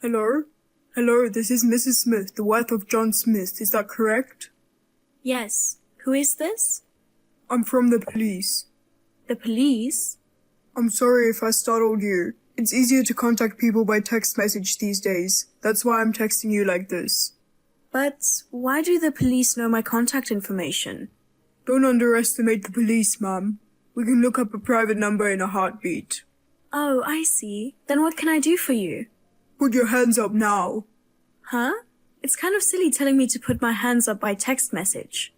Hello? Hello, this is Mrs. Smith, the wife of John Smith. Is that correct? Yes. Who is this? I'm from the police. The police? I'm sorry if I startled you. It's easier to contact people by text message these days. That's why I'm texting you like this. But why do the police know my contact information? Don't underestimate the police, ma'am. We can look up a private number in a heartbeat. Oh, I see. Then what can I do for you? Put your hands up now. Huh? It's kind of silly telling me to put my hands up by text message.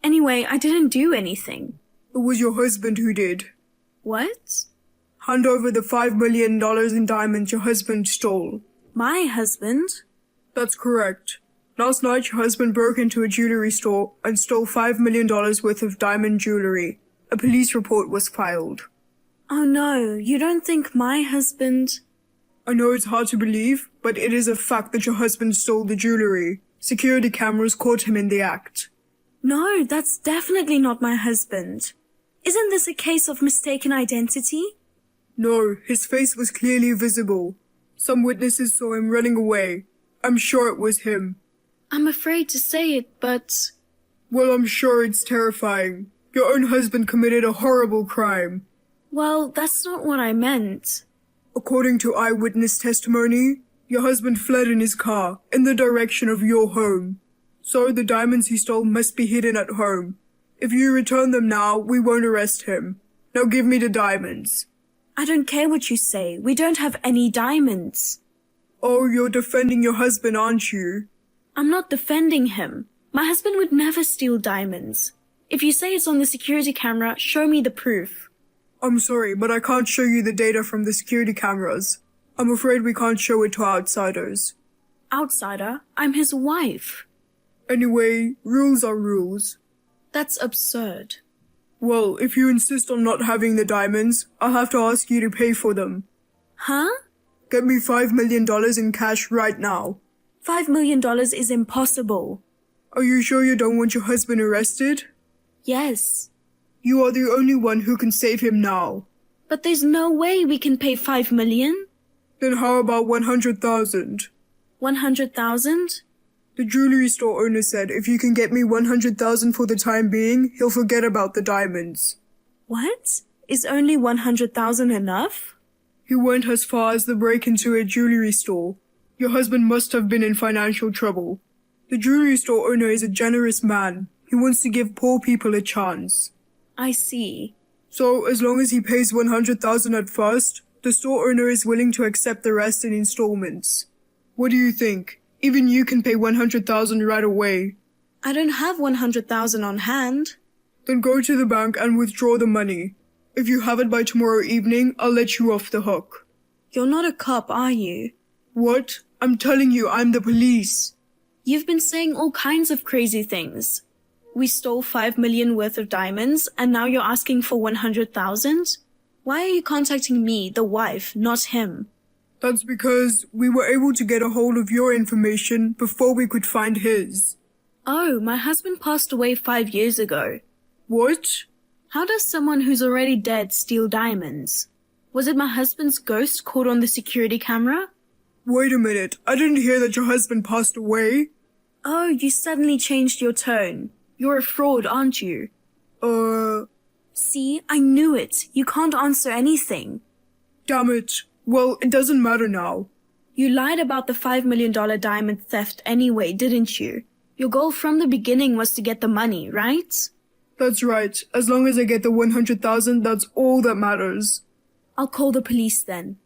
Anyway, I didn't do anything. It was your husband who did. What? Hand over the $5 million in diamonds your husband stole. My husband? That's correct. Last night, your husband broke into a jewelry store and stole $5 million worth of diamond jewelry. A police report was filed. Oh no, you don't think my husband... I know it's hard to believe, but it is a fact that your husband stole the jewelry. Security cameras caught him in the act. No, that's definitely not my husband. Isn't this a case of mistaken identity? No, his face was clearly visible. Some witnesses saw him running away. I'm sure it was him. I'm afraid to say it, but... Well, I'm sure it's terrifying. Your own husband committed a horrible crime. Well, that's not what I meant. According to eyewitness testimony, your husband fled in his car in the direction of your home. So the diamonds he stole must be hidden at home. If you return them now, we won't arrest him. Now give me the diamonds. I don't care what you say. We don't have any diamonds. Oh, you're defending your husband, aren't you? I'm not defending him. My husband would never steal diamonds. If you say it's on the security camera, show me the proof. I'm sorry, but I can't show you the data from the security cameras. I'm afraid we can't show it to outsiders. Outsider? I'm his wife. Anyway, rules are rules. That's absurd. Well, if you insist on not having the diamonds, I'll have to ask you to pay for them. Huh? Get me $5 million in cash right now. $5 million is impossible. Are you sure you don't want your husband arrested? Yes. You are the only one who can save him now. But there's no way we can pay $5 million. Then how about 100,000? 100,000? The jewelry store owner said if you can get me 100,000 for the time being, he'll forget about the diamonds. What? Is only 100,000 enough? He went as far as the break into a jewelry store. Your husband must have been in financial trouble. The jewelry store owner is a generous man. He wants to give poor people a chance. I see. So, as long as he pays 100,000 at first, the store owner is willing to accept the rest in installments. What do you think? Even you can pay 100,000 right away. I don't have 100,000 on hand. Then go to the bank and withdraw the money. If you have it by tomorrow evening, I'll let you off the hook. You're not a cop, are you? What? I'm telling you, I'm the police. You've been saying all kinds of crazy things. We stole $5 million worth of diamonds, and now you're asking for 100,000? Why are you contacting me, the wife, not him? That's because we were able to get a hold of your information before we could find his. Oh, my husband passed away 5 years ago. What? How does someone who's already dead steal diamonds? Was it my husband's ghost caught on the security camera? Wait a minute, I didn't hear that your husband passed away. Oh, you suddenly changed your tone. You're a fraud, aren't you? See, I knew it. You can't answer anything. Damn it. Well, it doesn't matter now. You lied about the $5 million diamond theft anyway, didn't you? Your goal from the beginning was to get the money, right? That's right. As long as I get the 100,000, that's all that matters. I'll call the police then.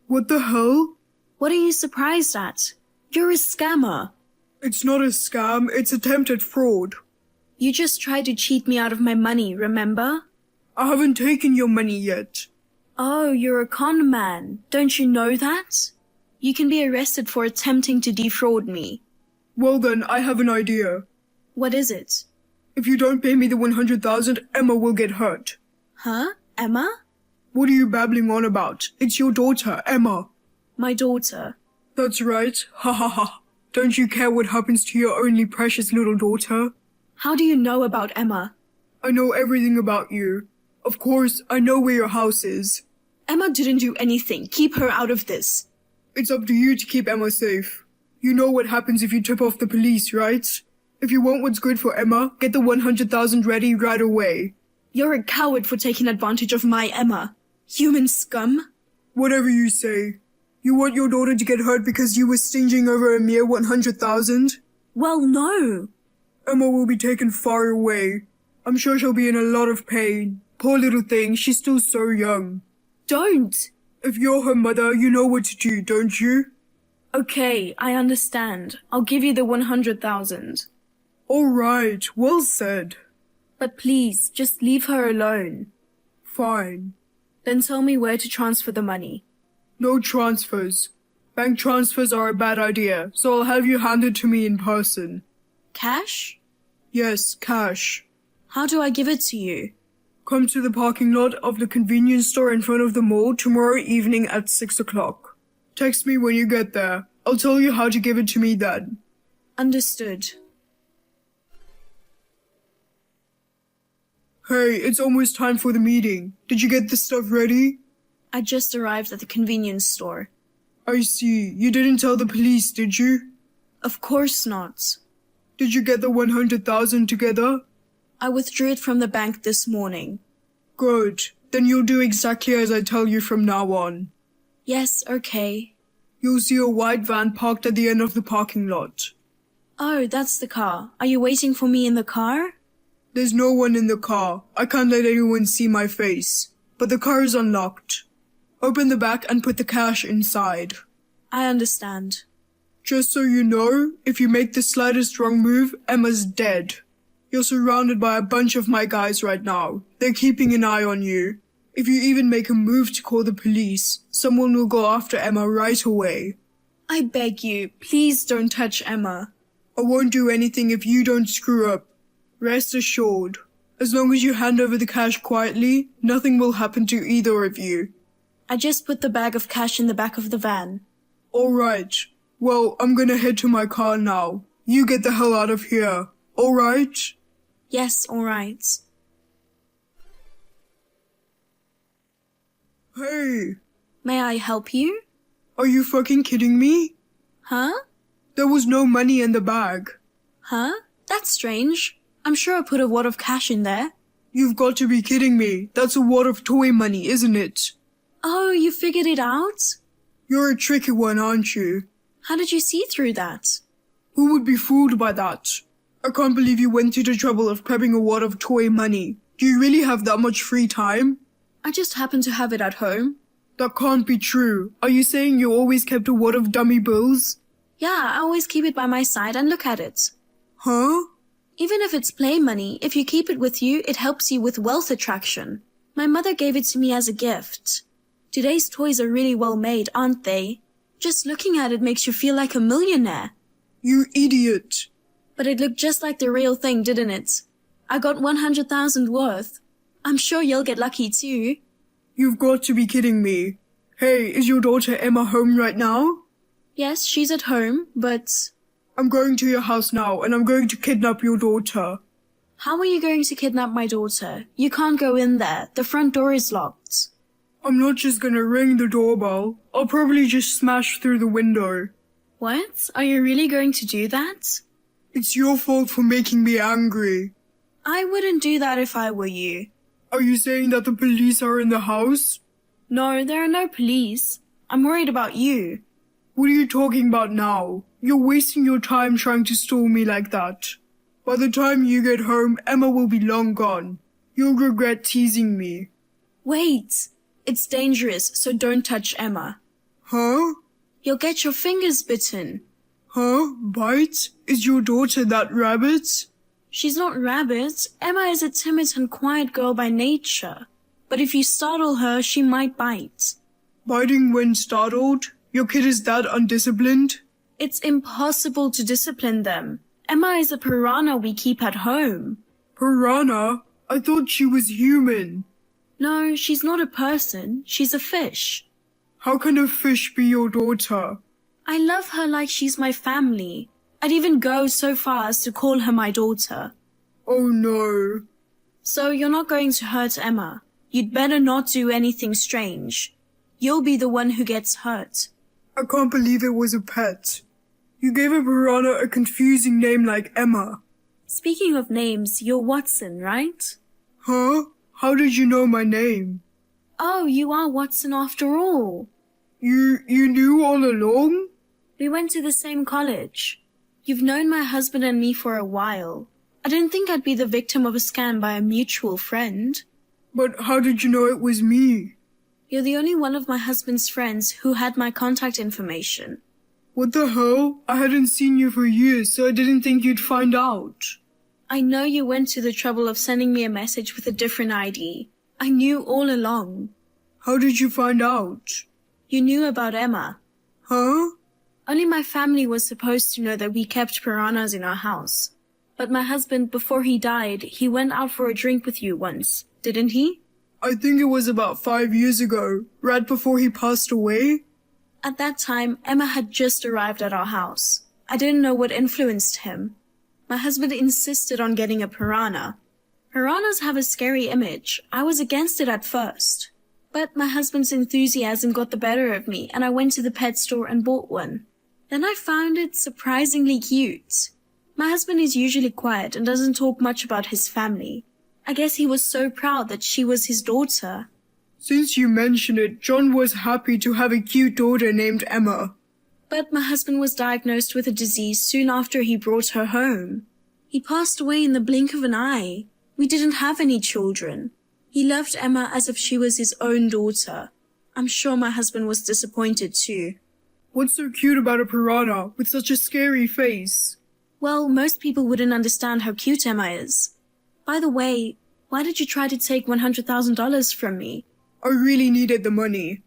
What the hell? What are you surprised at? You're a scammer. It's not a scam, it's attempted fraud. You just tried to cheat me out of my money, remember? I haven't taken your money yet. Oh, you're a con man. Don't you know that? You can be arrested for attempting to defraud me. Well then, I have an idea. What is it? If you don't pay me the 100,000, Emma will get hurt. Huh? Emma? What are you babbling on about? It's your daughter, Emma. My daughter. That's right. Ha ha ha. Don't you care what happens to your only precious little daughter? How do you know about Emma? I know everything about you. Of course, I know where your house is. Emma didn't do anything. Keep her out of this. It's up to you to keep Emma safe. You know what happens if you tip off the police, right? If you want what's good for Emma, get the 100,000 ready right away. You're a coward for taking advantage of my Emma. Human scum. Whatever you say. You want your daughter to get hurt because you were stinging over a mere 100,000? Well, no. Emma will be taken far away. I'm sure she'll be in a lot of pain. Poor little thing, she's still so young. Don't. If you're her mother, you know what to do, don't you? Okay, I understand. I'll give you the 100,000. All right, well said. But please, just leave her alone. Fine. Then tell me where to transfer the money. No transfers. Bank transfers are a bad idea, so I'll have you hand it to me in person. Cash? Yes, cash. How do I give it to you? Come to the parking lot of the convenience store in front of the mall tomorrow evening at 6 o'clock. Text me when you get there. I'll tell you how to give it to me then. Understood. Hey, it's almost time for the meeting. Did you get the stuff ready? I just arrived at the convenience store. I see. You didn't tell the police, did you? Of course not. Did you get the 100,000 together? I withdrew it from the bank this morning. Good. Then you'll do exactly as I tell you from now on. Yes, okay. You'll see a white van parked at the end of the parking lot. Oh, that's the car. Are you waiting for me in the car? There's no one in the car. I can't let anyone see my face. But the car is unlocked. Open the back and put the cash inside. I understand. Just so you know, if you make the slightest wrong move, Emma's dead. You're surrounded by a bunch of my guys right now. They're keeping an eye on you. If you even make a move to call the police, someone will go after Emma right away. I beg you, please don't touch Emma. I won't do anything if you don't screw up. Rest assured. As long as you hand over the cash quietly, nothing will happen to either of you. I just put the bag of cash in the back of the van. All right. Well, I'm gonna head to my car now. You get the hell out of here. All right? Yes, all right. Hey, May I help you? are you fucking kidding me? Huh? There was no money in the bag. Huh? That's strange. I'm sure I put a wad of cash in there. You've got to be kidding me. That's a wad of toy money, isn't it? Oh, you figured it out? You're a tricky one, aren't you? How did you see through that? Who would be fooled by that? I can't believe you went to the trouble of prepping a wad of toy money. Do you really have that much free time? I just happen to have it at home. That can't be true. Are you saying you always kept a wad of dummy bills? Yeah, I always keep it by my side and look at it. Huh? Even if it's play money, if you keep it with you, it helps you with wealth attraction. My mother gave it to me as a gift. Today's toys are really well made, aren't they? Just looking at it makes you feel like a millionaire. You idiot. But it looked just like the real thing, didn't it? I got 100,000 worth. I'm sure you'll get lucky too. You've got to be kidding me. Hey, is your daughter Emma home right now? Yes, she's at home, but I'm going to your house now and I'm going to kidnap your daughter. how are you going to kidnap my daughter? You can't go in there. The front door is locked. I'm not just gonna ring the doorbell. I'll probably just smash through the window. What? Are you really going to do that? It's your fault for making me angry. I wouldn't do that if I were you. Are you saying that the police are in the house? No, there are no police. I'm worried about you. What are you talking about now? You're wasting your time trying to stall me like that. By the time you get home, Emma will be long gone. You'll regret teasing me. Wait. It's dangerous, so don't touch Emma. Huh? You'll get your fingers bitten. Huh? Bite? Is your daughter that rabbit? She's not rabbit. Emma is a timid and quiet girl by nature. But if you startle her, she might bite. Biting when startled? Your kid is that undisciplined? It's impossible to discipline them. Emma is a piranha we keep at home. Piranha? I thought she was human. No, she's not a person. She's a fish. How can a fish be your daughter? I love her like she's my family. I'd even go so far as to call her my daughter. Oh no. So you're not going to hurt Emma. You'd better not do anything strange. You'll be the one who gets hurt. I can't believe it was a pet. You gave a piranha a confusing name like Emma. Speaking of names, you're Watson, right? Huh? How did you know my name? Oh, you are Watson after all. You knew all along? We went to the same college. You've known my husband and me for a while. I didn't think I'd be the victim of a scam by a mutual friend. But how did you know it was me? You're the only one of my husband's friends who had my contact information. What the hell? I hadn't seen you for years, so I didn't think you'd find out. I know you went to the trouble of sending me a message with a different ID. I knew all along. How did you find out? You knew about Emma. Huh? Only my family was supposed to know that we kept piranhas in our house. But my husband, before he died, he went out for a drink with you once, didn't he? I think it was about 5 years ago, right before he passed away. At that time, Emma had just arrived at our house. I didn't know what influenced him. My husband insisted on getting a piranha. Piranhas have a scary image. I was against it at first. But my husband's enthusiasm got the better of me, and I went to the pet store and bought one. Then I found it surprisingly cute. My husband is usually quiet and doesn't talk much about his family. I guess he was so proud that she was his daughter. Since you mention it, John was happy to have a cute daughter named Emma. But my husband was diagnosed with a disease soon after he brought her home. He passed away in the blink of an eye. We didn't have any children. He loved Emma as if she was his own daughter. I'm sure my husband was disappointed too. What's so cute about a piranha with such a scary face? Well, most people wouldn't understand how cute Emma is. By the way, why did you try to take $100,000 from me? I really needed the money.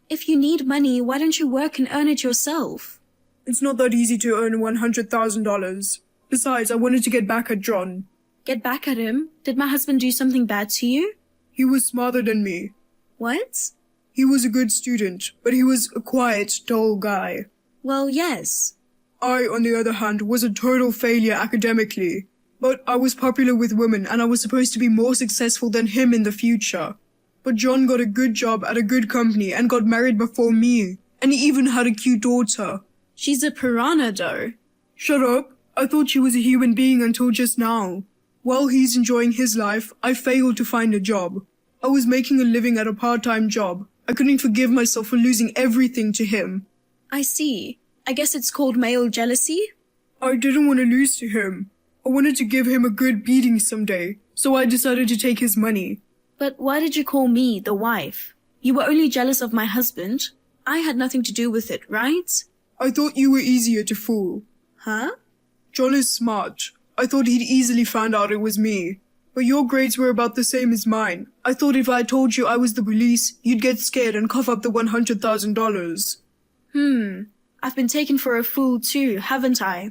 If you need money, why don't you work and earn it yourself? It's not that easy to earn $100,000. Besides, I wanted to get back at John. Get back at him? Did my husband do something bad to you? He was smarter than me. What? He was a good student, but he was a quiet, dull guy. Well, yes. I, on the other hand, was a total failure academically. But I was popular with women and I was supposed to be more successful than him in the future. But John got a good job at a good company and got married before me. And he even had a cute daughter. She's a piranha, though. Shut up. I thought she was a human being until just now. While he's enjoying his life, I failed to find a job. I was making a living at a part-time job. I couldn't forgive myself for losing everything to him. I see. I guess it's called male jealousy? I didn't want to lose to him. I wanted to give him a good beating someday, so I decided to take his money. But why did you call me the wife? You were only jealous of my husband. I had nothing to do with it, right? I thought you were easier to fool. Huh? John is smart. I thought he'd easily find out it was me. But your grades were about the same as mine. I thought if I told you I was the police, you'd get scared and cough up the $100,000. I've been taken for a fool too, haven't I?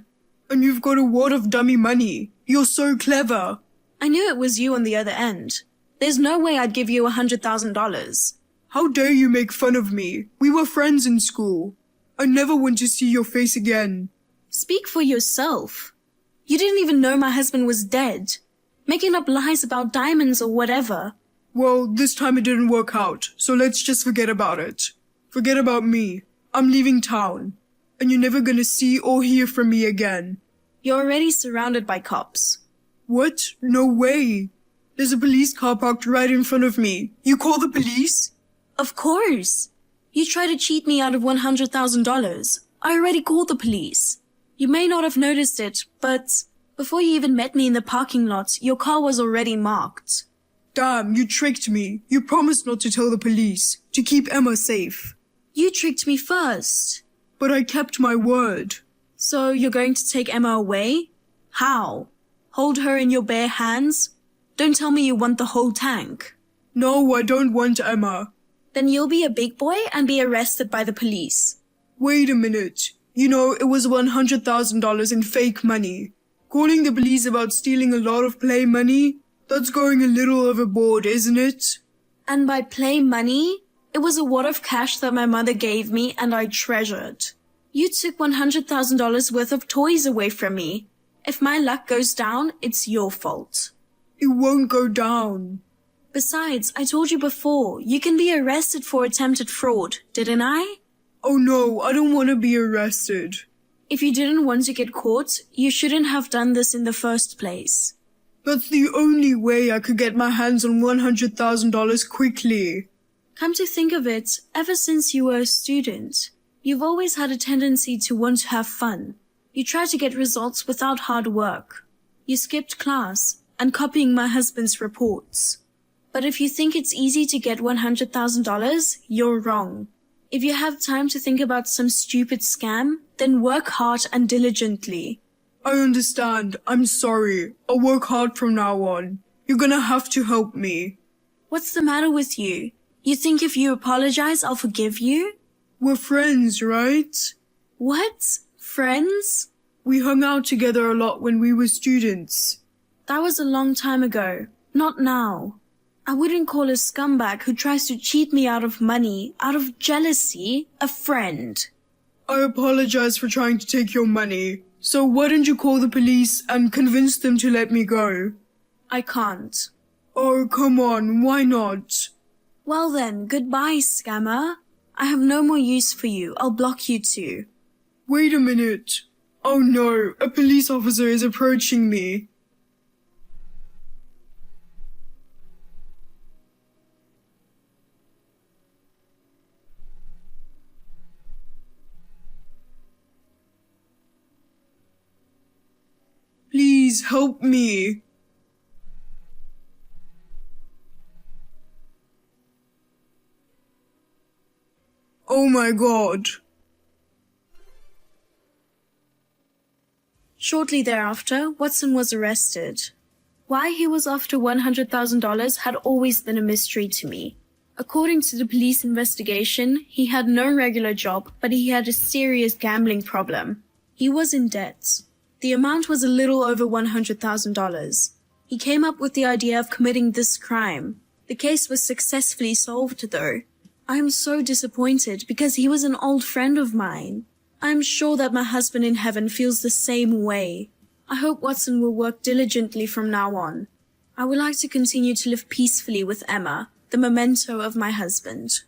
And you've got a wad of dummy money. You're so clever. I knew it was you on the other end. There's no way I'd give you $100,000. How dare you make fun of me? We were friends in school. I never want to see your face again. Speak for yourself. You didn't even know my husband was dead. Making up lies about diamonds or whatever. Well, this time it didn't work out, so let's just forget about it. Forget about me. I'm leaving town. And you're never gonna see or hear from me again. You're already surrounded by cops. What? No way. There's a police car parked right in front of me. You call the police? Of course. You tried to cheat me out of $100,000. I already called the police. You may not have noticed it, but before you even met me in the parking lot, your car was already marked. Damn, you tricked me. You promised not to tell the police, to keep Emma safe. You tricked me first. But I kept my word. So you're going to take Emma away? How? Hold her in your bare hands? Don't tell me you want the whole tank. No, I don't want Emma. Then you'll be a big boy and be arrested by the police. Wait a minute. You know, it was $100,000 in fake money. Calling the police about stealing a lot of play money? That's going a little overboard, isn't it? And by play money, it was a wad of cash that my mother gave me and I treasured. You took $100,000 worth of toys away from me. If my luck goes down, it's your fault. It won't go down. Besides, I told you before, you can be arrested for attempted fraud, didn't I? Oh no, I don't want to be arrested. If you didn't want to get caught, you shouldn't have done this in the first place. That's the only way I could get my hands on $100,000 quickly. Come to think of it, ever since you were a student, you've always had a tendency to want to have fun. You try to get results without hard work. You skipped class and copying my husband's reports. But if you think it's easy to get $100,000, you're wrong. If you have time to think about some stupid scam, then work hard and diligently. I understand. I'm sorry. I'll work hard from now on. You're gonna have to help me. What's the matter with you? You think if you apologize, I'll forgive you? We're friends, right? What? Friends? We hung out together a lot when we were students. That was a long time ago. Not now. I wouldn't call a scumbag who tries to cheat me out of money, out of jealousy, a friend. I apologize for trying to take your money. So why don't you call the police and convince them to let me go? I can't. Oh, come on, why not? Well then, goodbye, scammer. I have no more use for you. I'll block you too. Wait a minute. Oh no, a police officer is approaching me. Please help me. Oh my God. Shortly thereafter, Watson was arrested. Why he was after $100,000 had always been a mystery to me. According to the police investigation, he had no regular job, but he had a serious gambling problem. He was in debt. The amount was a little over $100,000. He came up with the idea of committing this crime. The case was successfully solved, though. I am so disappointed because he was an old friend of mine. I am sure that my husband in heaven feels the same way. I hope Watson will work diligently from now on. I would like to continue to live peacefully with Emma, the memento of my husband.